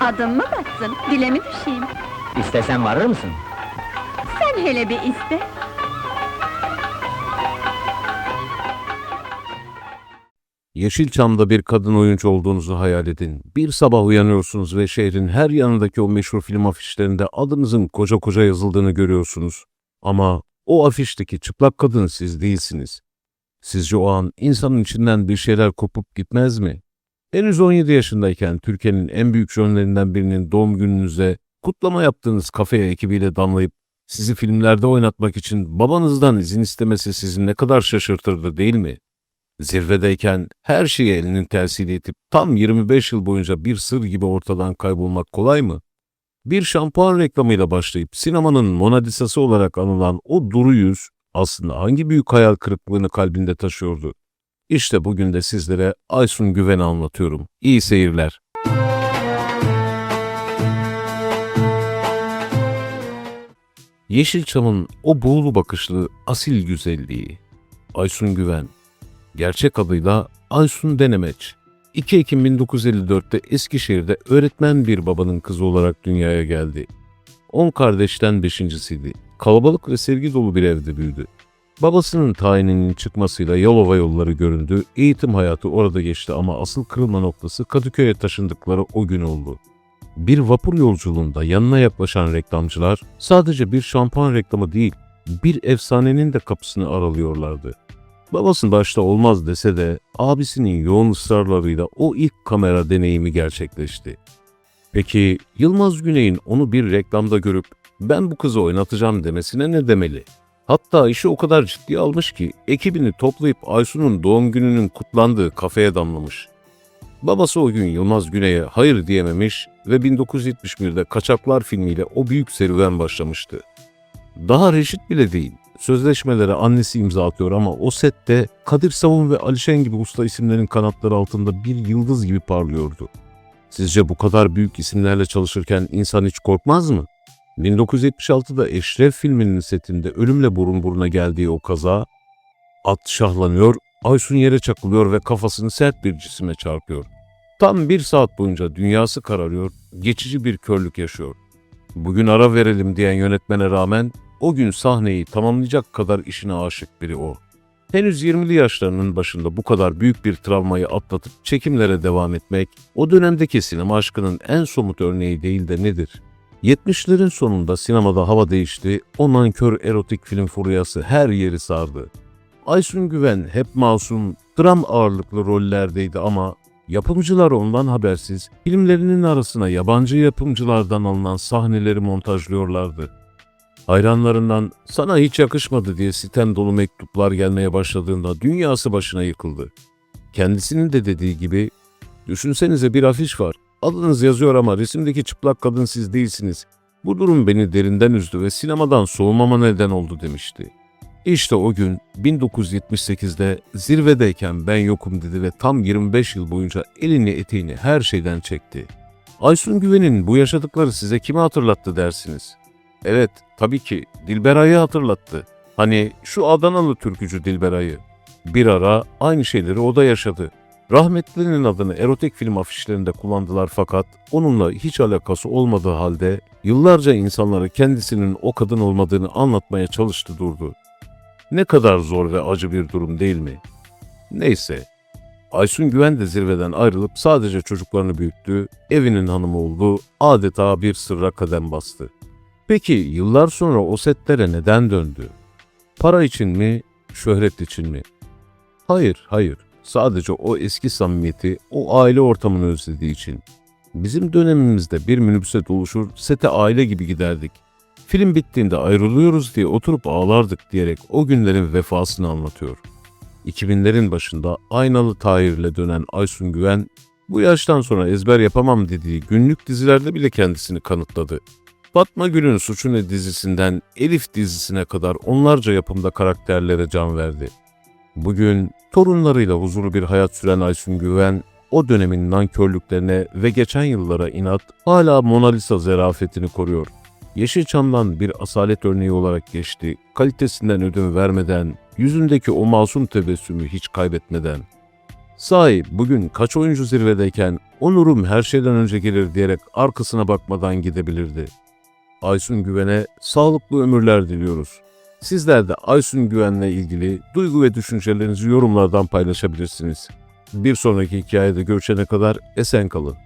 Adım mı batsın, dile mi düşeyim? İstesen varır mısın? Sen hele bir iste. Yeşilçam'da bir kadın oyuncu olduğunuzu hayal edin. Bir sabah uyanıyorsunuz ve şehrin her yanındaki o meşhur film afişlerinde adınızın koca koca yazıldığını görüyorsunuz. Ama o afişteki çıplak kadın siz değilsiniz. Sizce o an insanın içinden bir şeyler kopup gitmez mi? Henüz 17 yaşındayken Türkiye'nin en büyük jönlerinden birinin doğum gününüze kutlama yaptığınız kafeye ekibiyle damlayıp sizi filmlerde oynatmak için babanızdan izin istemesi sizi ne kadar şaşırtırdı değil mi? Zirvedeyken her şeyi elinin tersiyle itip tam 25 yıl boyunca bir sır gibi ortadan kaybolmak kolay mı? Bir şampuan reklamıyla başlayıp sinemanın Mona Lisa'sı olarak anılan o duru yüz aslında hangi büyük hayal kırıklığını kalbinde taşıyordu? İşte bugün de sizlere Aysun Güven'i anlatıyorum. İyi seyirler. Yeşilçam'ın o buğulu bakışlı asil güzelliği. Aysun Güven. Gerçek adıyla Aysun Denemeç. 2 Ekim 1954'te Eskişehir'de öğretmen bir babanın kızı olarak dünyaya geldi. 10 kardeşten 5.'siydi. Kalabalık ve sevgi dolu bir evde büyüdü. Babasının tayininin çıkmasıyla Yalova yolları göründü, eğitim hayatı orada geçti ama asıl kırılma noktası Kadıköy'e taşındıkları o gün oldu. Bir vapur yolculuğunda yanına yaklaşan reklamcılar sadece bir şampuan reklamı değil, bir efsanenin de kapısını aralıyorlardı. Babası başta olmaz dese de abisinin yoğun ısrarlarıyla o ilk kamera deneyimi gerçekleşti. Peki Yılmaz Güney'in onu bir reklamda görüp ben bu kızı oynatacağım demesine ne demeli? Hatta işi o kadar ciddiye almış ki ekibini toplayıp Aysun'un doğum gününün kutlandığı kafeye damlamış. Babası o gün Yılmaz Güney'e hayır diyememiş ve 1971'de Kaçaklar filmiyle o büyük serüven başlamıştı. Daha reşit bile değil. Sözleşmelere annesi imza atıyor ama o sette Kadir Savun ve Alişen gibi usta isimlerin kanatları altında bir yıldız gibi parlıyordu. Sizce bu kadar büyük isimlerle çalışırken insan hiç korkmaz mı? 1976'da Eşref filminin setinde ölümle burun buruna geldiği o kaza, at şahlanıyor, Aysun yere çakılıyor ve kafasını sert bir cisime çarpıyor. Tam 1 saat boyunca dünyası kararıyor, geçici bir körlük yaşıyor. Bugün ara verelim diyen yönetmene rağmen o gün sahneyi tamamlayacak kadar işine aşık biri o. Henüz 20'li yaşlarının başında bu kadar büyük bir travmayı atlatıp çekimlere devam etmek, o dönemdeki sinema aşkının en somut örneği değil de nedir? 70'lerin sonunda sinemada hava değişti, o nankör erotik film furyası her yeri sardı. Aysun Güven hep masum, dram ağırlıklı rollerdeydi ama yapımcılar ondan habersiz, filmlerinin arasına yabancı yapımcılardan alınan sahneleri montajlıyorlardı. Hayranlarından sana hiç yakışmadı diye sitem dolu mektuplar gelmeye başladığında dünyası başına yıkıldı. Kendisinin de dediği gibi, düşünsenize bir afiş var, adınız yazıyor ama resimdeki çıplak kadın siz değilsiniz. Bu durum beni derinden üzdü ve sinemadan soğumama neden oldu demişti. İşte o gün 1978'de zirvedeyken ben yokum dedi ve tam 25 yıl boyunca elini eteğini her şeyden çekti. Aysun Güven'in bu yaşadıkları size kimi hatırlattı dersiniz? Evet, tabii ki Dilberay'ı hatırlattı. Hani şu Adanalı türkücü Dilberay'ı. Bir ara aynı şeyleri o da yaşadı. Rahmetlinin adını erotik film afişlerinde kullandılar fakat onunla hiç alakası olmadığı halde yıllarca insanlara kendisinin o kadın olmadığını anlatmaya çalıştı durdu. Ne kadar zor ve acı bir durum değil mi? Neyse, Aysun Güven de zirveden ayrılıp sadece çocuklarını büyüttü, evinin hanımı oldu, adeta bir sırra kadem bastı. Peki yıllar sonra o setlere neden döndü? Para için mi, şöhret için mi? Hayır. Sadece o eski samimiyeti, o aile ortamını özlediği için. Bizim dönemimizde bir minibüse doluşur, sete aile gibi giderdik. Film bittiğinde ayrılıyoruz diye oturup ağlardık diyerek o günlerin vefasını anlatıyor. 2000'lerin başında Aynalı Tahir'le dönen Aysun Güven, bu yaştan sonra ezber yapamam dediği günlük dizilerde bile kendisini kanıtladı. Fatma Gül'ün Suçu Ne dizisinden Elif dizisine kadar onlarca yapımda karakterlere can verdi. Bugün torunlarıyla huzurlu bir hayat süren Aysun Güven, o dönemin nankörlüklerine ve geçen yıllara inat hala Mona Lisa zarafetini koruyor. Yeşilçam'dan bir asalet örneği olarak geçti, kalitesinden ödün vermeden, yüzündeki o masum tebessümü hiç kaybetmeden. Sahi bugün kaç oyuncu zirvedeyken onurum her şeyden önce gelir diyerek arkasına bakmadan gidebilirdi. Aysun Güven'e sağlıklı ömürler diliyoruz. Sizler de Aysun Güven'le ilgili duygu ve düşüncelerinizi yorumlardan paylaşabilirsiniz. Bir sonraki hikayede görüşene kadar esen kalın.